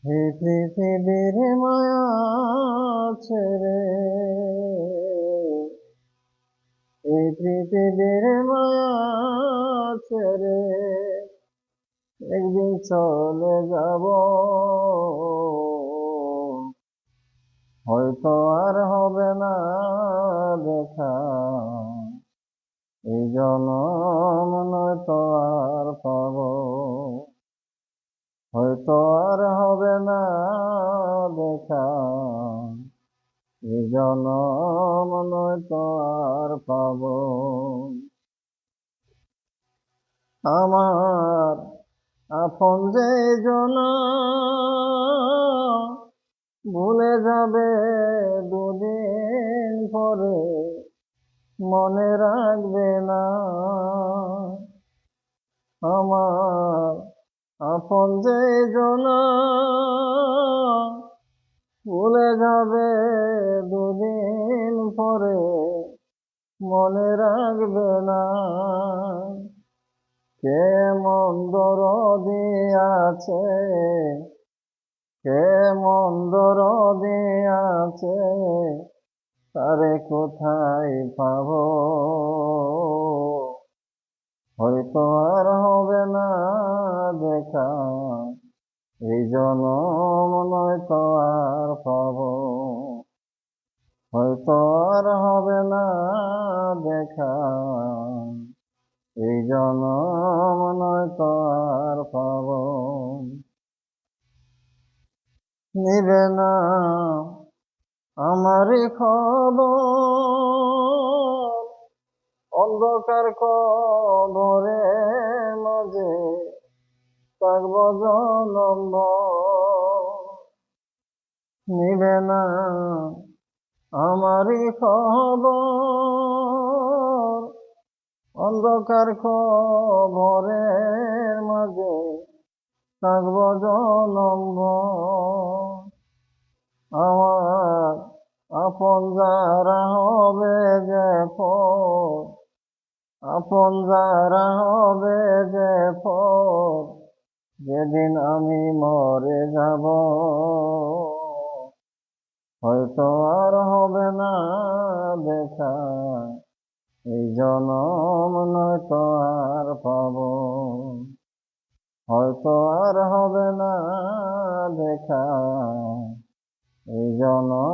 এই পৃথিবীর মায়া ছেড়ে, এই পৃথিবীর মায়া ছেড়ে একদিন চলে যাব, হয়তো আর হবে না দেখা। এই জনম নয়তো আর পাবো, হয়তো আর হবে না দেখা। এই জনম নয়তো আর পাবো। আমার আপন যে জনা ভুলে যাবে দুদিন পরে, মনে রাখবে না। আমার আপন যে জনা ভুলে যাবে দুদিন পরে, মনে রাখবে না। কেমন দরদি আছে, কেমন দরদি আছে, তারে কোথায় পাবো। হয়তো আর হবে না দেখা, এই জনম নয়তো আর পাবো। হয়তো আর হবে না দেখা, এই জনম নয়তো আর পাবো। নিবে না আমারই খবর, অন্ধকার কবরে মাঝে থাকবো জনম ভর। নিবে না আমারই খবর, অন্ধকার কবরের মাঝে থাকবো জনম ভর। আমার আপন যারা হবে যে পর, আপন যারা হবে যে পর, যেদিন আমি মরে যাব, হয়তো আর হবে না দেখা। এই জনম নয়তো আর পাবো, হয়তো আর হবে না দেখা। এই জনম